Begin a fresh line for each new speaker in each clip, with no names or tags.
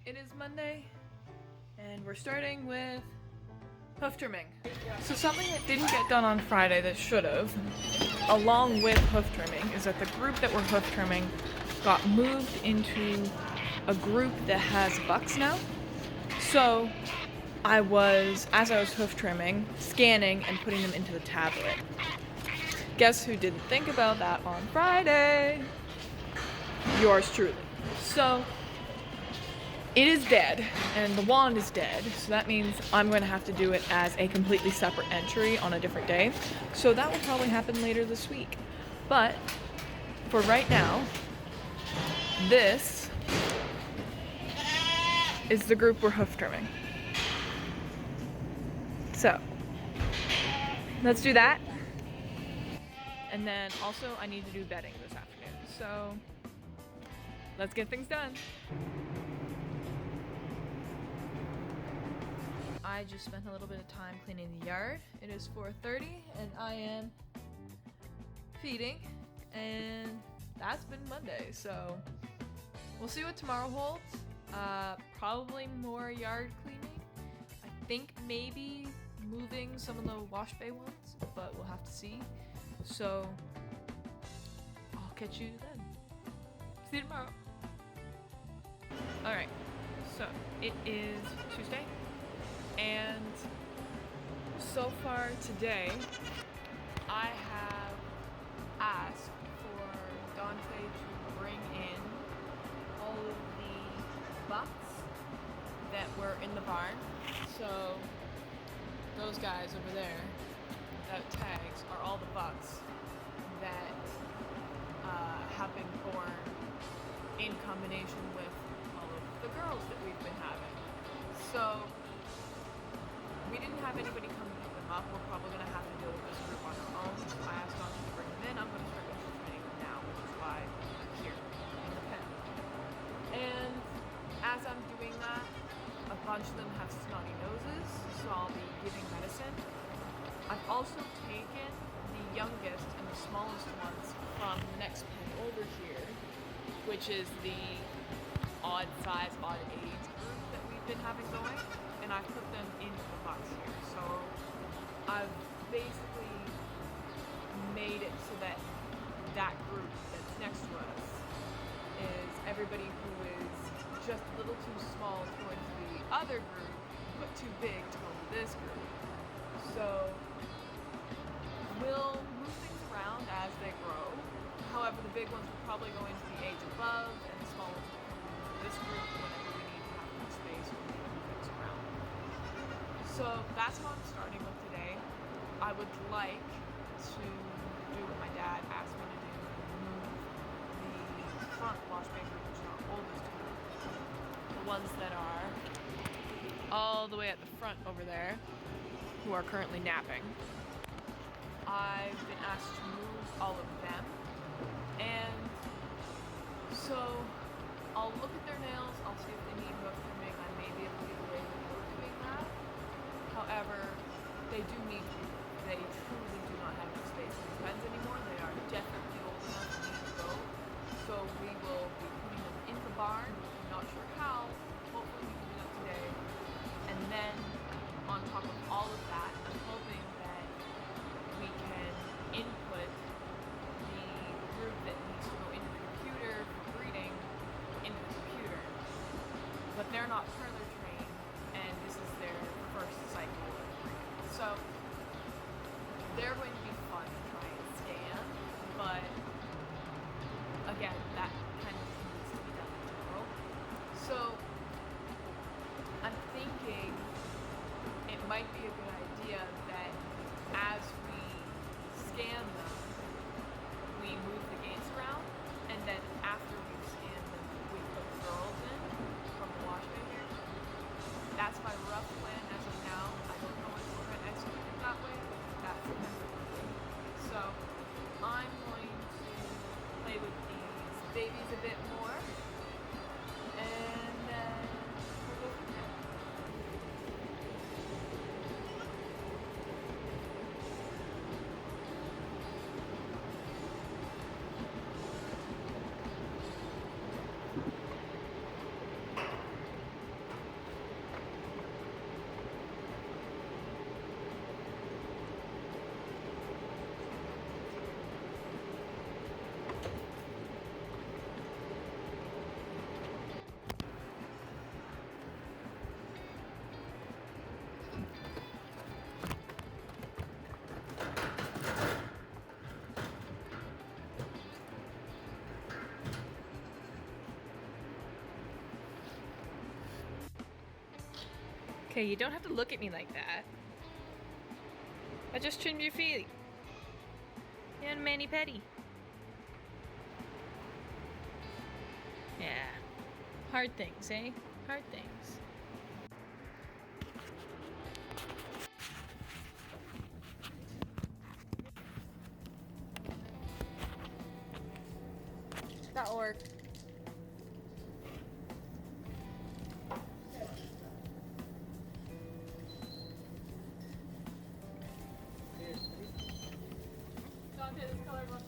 It is Monday, and we're starting with hoof trimming. So something that didn't get done on Friday that should have, along with hoof trimming, is that the group that we're hoof trimming got moved into a group that has bucks now. So as I was hoof trimming, scanning and putting them into the tablet. Guess who didn't think about that on Friday? Yours truly. So it is dead, and the wand is dead, so that means I'm going to have to do it as a completely separate entry on a different day. So that will probably happen later this week. But for right now, this is the group we're hoof trimming. So let's do that. And then also I need to do bedding this afternoon. So let's get things done. I just spent a little bit of time cleaning the yard. It is 4:30 and I am feeding, and that's been Monday. So we'll see what tomorrow holds. Probably more yard cleaning. I think maybe moving some of the wash bay ones, but we'll have to see. So I'll catch you then. See you tomorrow. Alright, so it is Tuesday, and so far today I have asked for Dante to bring in all of the bucks that were in the barn. So those guys over there, that tags, are all the bucks that have been born in combination with all of the girls that we've been having. So we didn't have anybody come pick them up. We're probably going to have to deal with this group on our own. I asked Dante to bring them in. I'm going to start training them now, which is why I'm here in the pen. And as I'm doing that, a bunch of them have snotty noses, so I'll be giving medicine. I've also taken the youngest and the smallest ones from the next pen over here, which is the odd size, odd age group that we've been having going, and I've put them into the box here. So I've basically made it so that that group that's next to us is everybody who is just a little too small towards the other group, but too big to go to this group. So we'll move things around as they grow. However, the big ones will probably go into the age above, and the small ones will come into this group whenever we need to have more space or we move things around. So that's what I'm starting with today. I would like to do what my dad asked me to do, move the front wash bay group, which is our oldest group. The ones that are all the way at the front over there, who are currently napping. I've been asked to move all of them, and so I'll look at their nails, I'll see if they need hoof trimming. I may be able to get away with doing that. However, they truly do not have enough space in the pens anymore. They are definitely old enough to need to go. So we will be putting them in the barn. I'm not sure how. Hopefully we can do that today. And then on top of all of that, I'm hoping that we can input the group that needs to go into the computer for breeding into the computer. But they're not further trained, and this is their first cycle of breeding. So they're going to be fun to try and scan, but again, that kind of needs to be done in general. So I'm thinking it might be a good idea that as we scan them, we move the gates around, and then after we've scanned them, we put girls in from the wash bay here. That's my rough plan as of now. I don't know if we're going to execute it that way, but that's the best we can do. So I'm going to play with these babies a bit more, and then we'll go from there. Hey, you don't have to look at me like that. I just trimmed your feet. And mani-pedi. Yeah. Hard things, eh? Hard things. That'll work. Dante, this color one.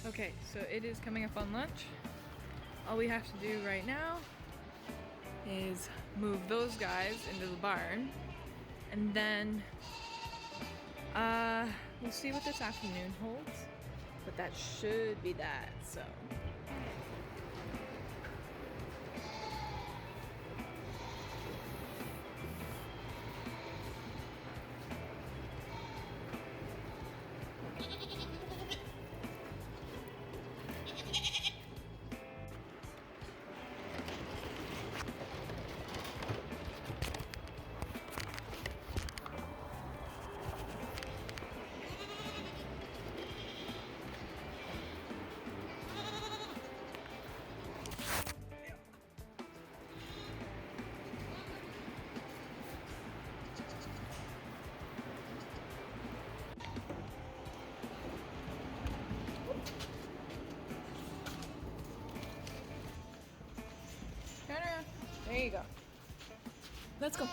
Okay, so it is coming up on lunch. All we have to do right now is move those guys into the barn, and then we'll see what this afternoon holds, but that should be that, so. Turn around. There you go. Let's go.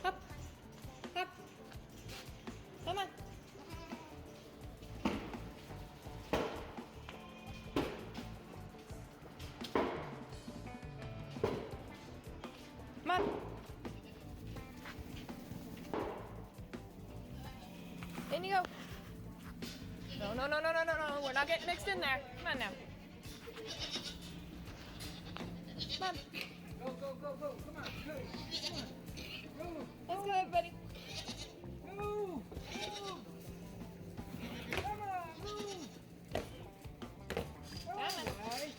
Up. Up. Come on. Come on. In you go. No, no, no, no, no, no, no. We're not getting mixed in there. Come on now. Come on.
Go, go, go, go. Come on, go. Come on. Go.
Let's go, everybody.
Go. Go. Come on, move. Come on, guys.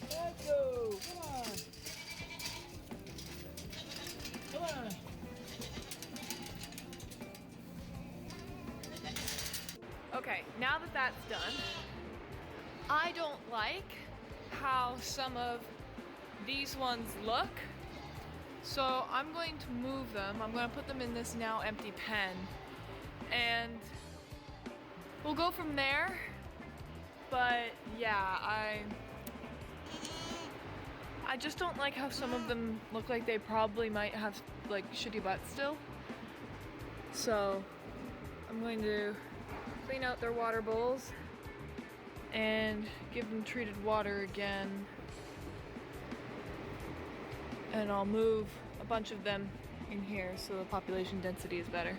Let's go. Come on. Come on.
Okay, now that that's done, I don't like how some of these ones look, so I'm going to move them. I'm going to put them in this now empty pen, and we'll go from there. But yeah, I just don't like how some of them look like they probably might have like shitty butts still. So I'm going to clean out their water bowls and give them treated water again. And I'll move a bunch of them in here so the population density is better.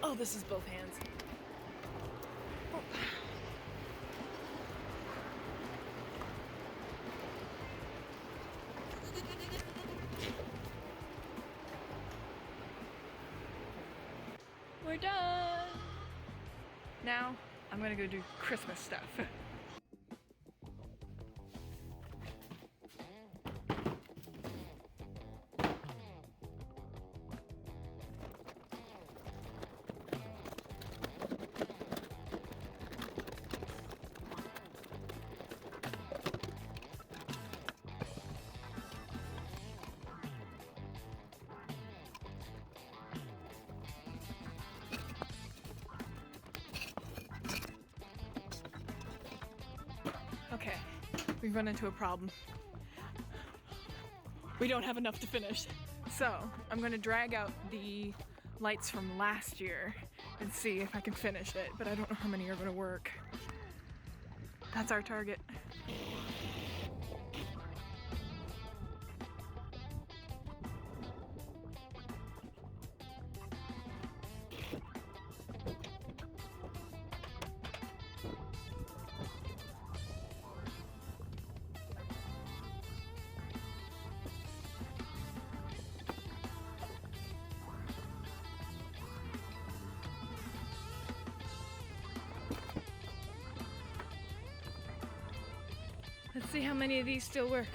Oh, this is both hands. we're done. Now I'm gonna go do Christmas stuff. Okay, we've run into a problem. We don't have enough to finish. So I'm gonna drag out the lights from last year and see if I can finish it, but I don't know how many are gonna work. That's our target. Let's see how many of these still work.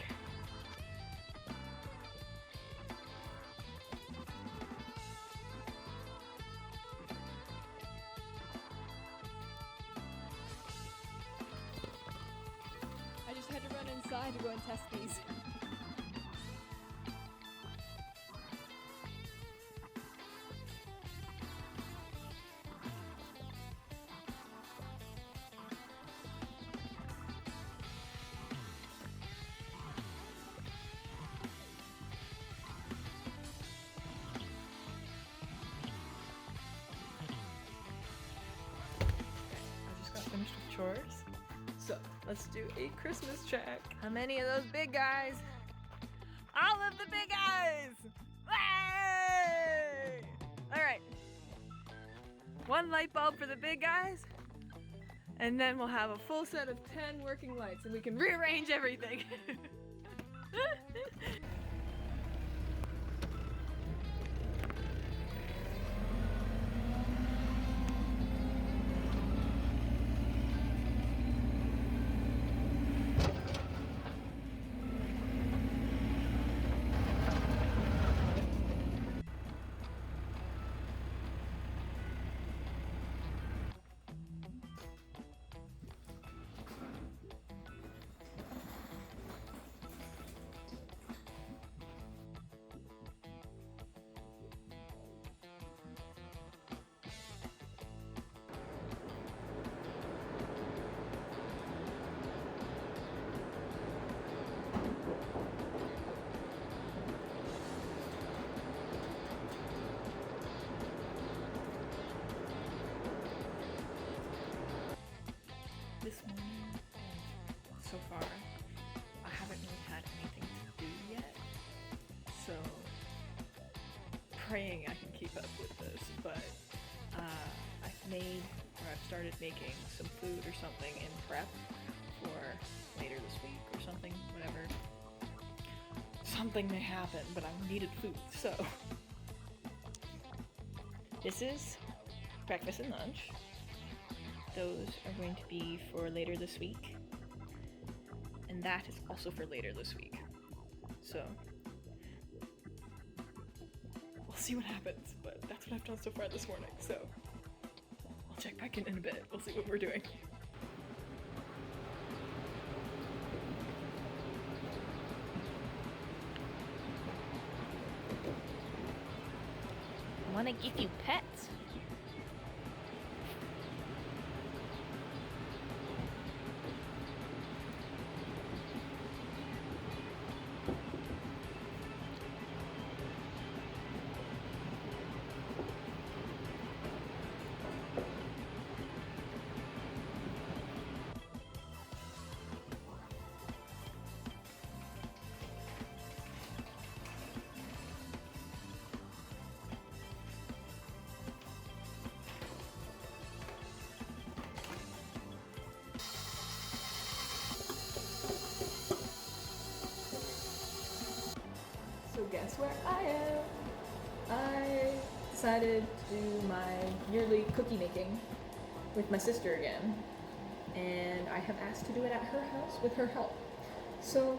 I just had to run inside to go and test these. Finished with chores. So let's do a Christmas check. How many of those big guys? All of the big guys! Hey! All right. One light bulb for the big guys, and then we'll have a full set of 10 working lights and we can rearrange everything. This morning, so far, I haven't really had anything to do yet, so praying I can keep up with this, but I've started making some food or something in prep for later this week or something, whatever. Something may happen, but I needed food, so this is breakfast and lunch. Those are going to be for later this week. And that is also for later this week. So, we'll see what happens, but that's what I've done so far this morning, so I'll check back in a bit. We'll see what we're doing.
I want to give you pets.
So guess where I am? I
decided to do my yearly cookie making with my sister again. And I have asked to do it at her house with her help. So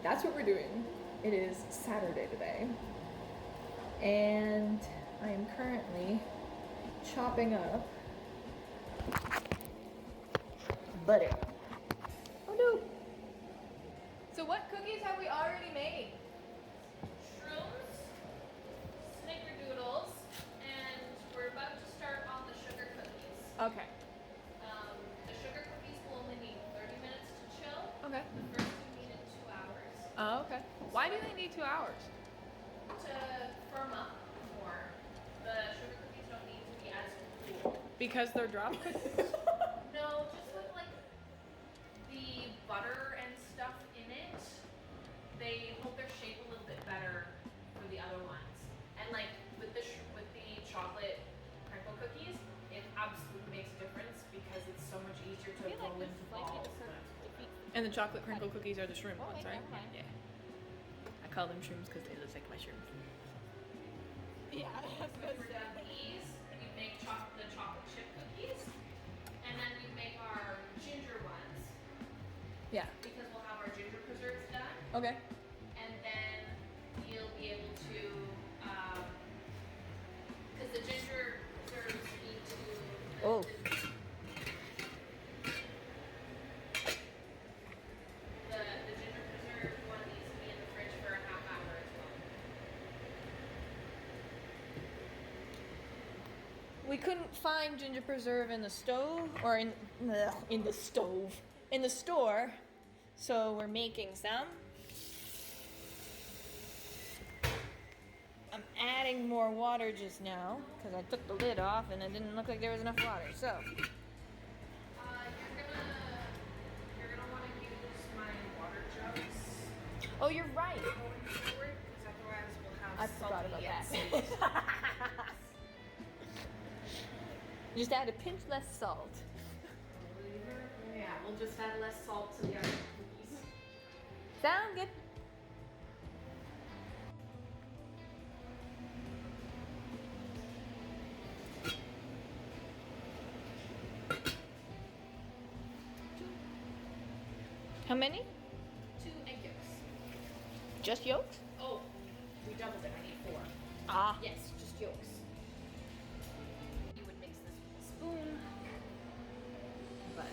that's what we're doing. It is Saturday today. And I am currently chopping up butter. Oh no! So what cookies have we already made?
Shrooms, snickerdoodles, and we're about to start on the sugar cookies.
Okay.
The sugar cookies will only need 30 minutes to chill.
Okay.
The first one needed 2 hours
Oh, okay. Why do they need 2 hours?
to firm up more. The sugar cookies don't need to be as cool.
Because they're drop cookies?
No, just with like the butter and stuff in it, they hold their shape a little bit better for the other ones. And like with the chocolate crinkle cookies, it absolutely makes a difference because it's so much easier to roll into balls.
And the chocolate crinkle cookies are the shroom ones, right?
okay.
Yeah. I call them shrooms because they look like mushrooms. Yeah, that's good.
For these, we make the chocolate chip cookies, and then we make our ginger ones
Yeah.
because we'll have our ginger preserves done,
Okay.
and then you'll be able to, because the ginger preserves need to.
Oh.
The ginger preserve one needs to be in the fridge for a half hour as well.
We couldn't find ginger preserve in the stove or in the stove in the store, so we're making some. I'm adding more water just now because I took the lid off and it didn't look like there was enough water. So
You're gonna want to use my water jugs
oh, you're right.
going forward, because otherwise we'll have
I forgot about
salty
that.
and
Just add a pinch less salt.
yeah, we'll just add less salt to the other cookies.
Sound good? How many?
2 egg yolks.
Just yolks?
Oh, we doubled it. I need 4.
Ah.
Yes, just yolks. You would mix this with a spoon, but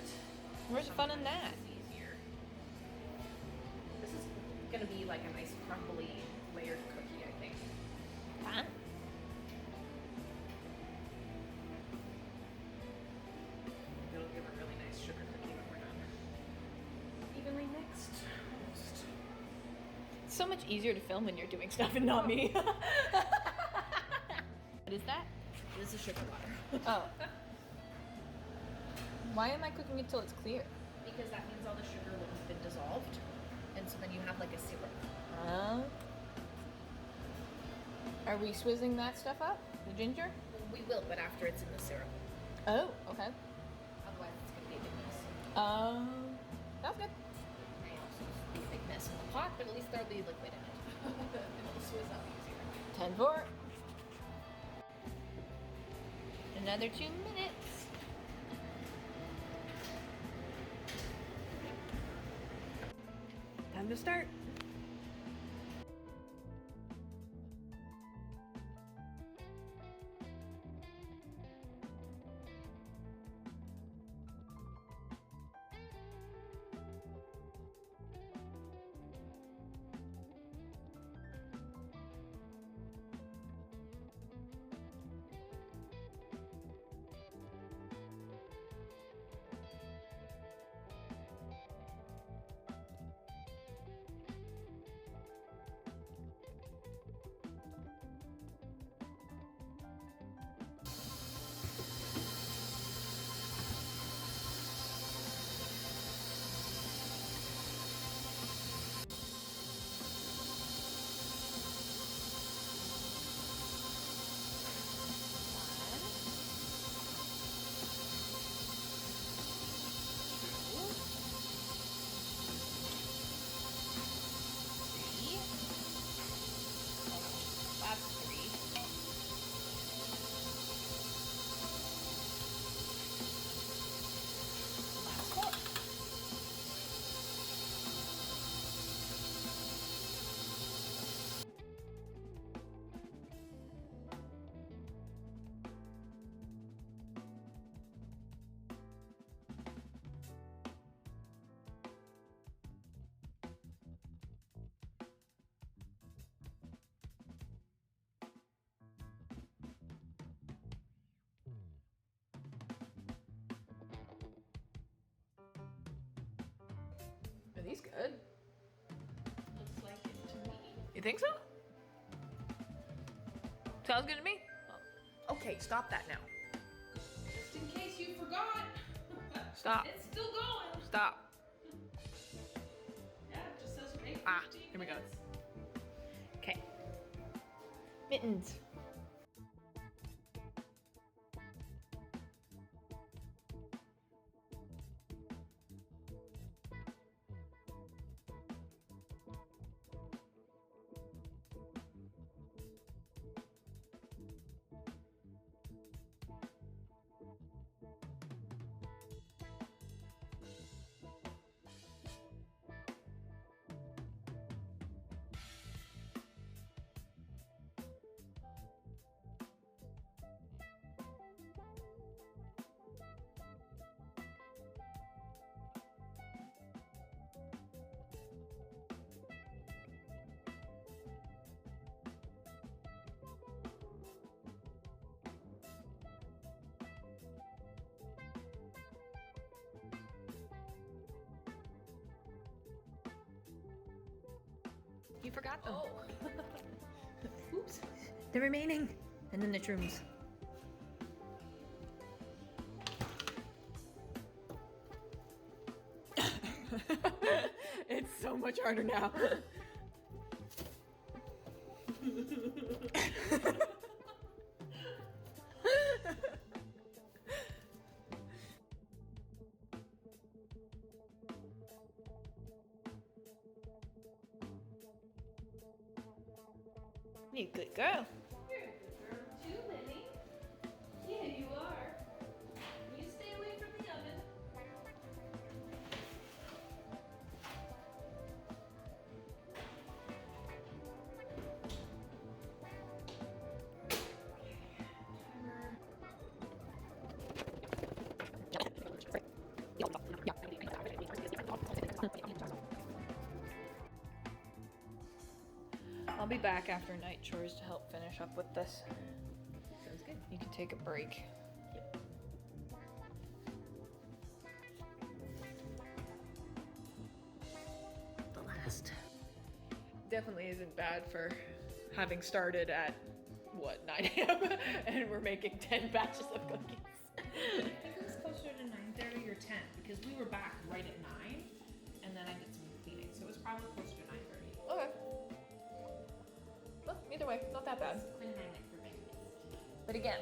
Where's the fun in that?
it's easier. This is gonna be like a nice crumbly layered cookie, I think.
Huh?
It'll give a really nice sugar cookie when we're done. Evenly mixed. Almost.
It's so much easier to film when you're doing stuff and not me. What is that?
This is sugar water.
Oh. Why am I cooking it till it's clear?
Because that means all the sugar will have been dissolved. And so then you have like a syrup.
Are we swizzing that stuff up? The ginger?
We will, but after it's in the syrup.
Oh, okay.
Otherwise it's gonna be a big mess.
That's good.
May also be a big mess in the pot, but at least there'll be liquid in it. It'll swizz up easier.
10-4. Another 2 minutes. Time to start.
He's good.
Looks like it to me.
You think so? Sounds good to me. Oh. Okay, stop that now.
Just in case you forgot.
Stop.
It's still going.
Stop.
Yeah, it just says make 15
Here we go.
minutes.
Okay. Mittens. You forgot them.
Oh. Oops.
The remaining. And then the shrooms. It's so much harder now. You good girl.
You're a good girl too, Lily. Yeah, you are. You stay away from the oven.
I'll be back after night chores to help finish up with this.
Sounds good.
You can take a break. The last. Definitely isn't bad for having started at, what, 9 a.m. and we're making 10 batches of cookies.
I think it was closer to 9:30 or 10 because we were back right at 9 and then I did some cleaning. So it was probably closer to 9:30.
Okay. Well, either way, not that bad.
Clean magnet for babies.
But again,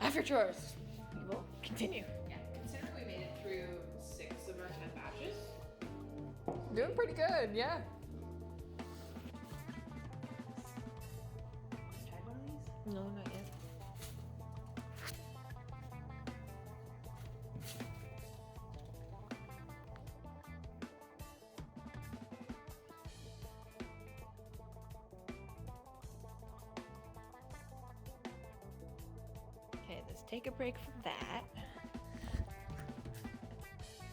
after chores, we will continue.
Yeah, considering we made it through 6 of our 10 batches.
Doing pretty good, yeah.
Try one of these?
No, not yet. Okay, let's take a break from that.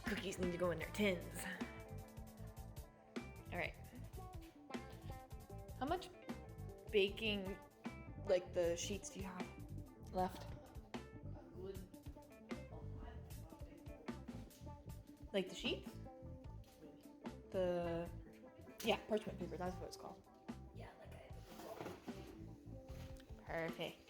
Cookies need to go in their tins. All right. How much baking, like the sheets, do you have left?
Good.
Like the sheets? The parchment paper. That's what it's called.
Yeah, like
Perfect.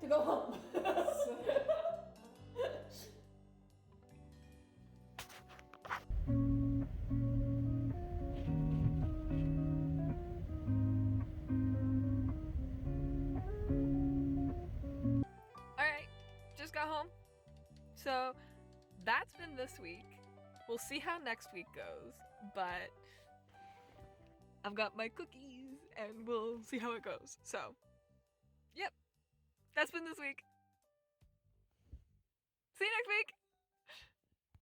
to go home.
Alright, just got home. So that's been this week. We'll see how next week goes, but I've got my cookies and we'll see how it goes. So, yep, that's been this week. See you next week!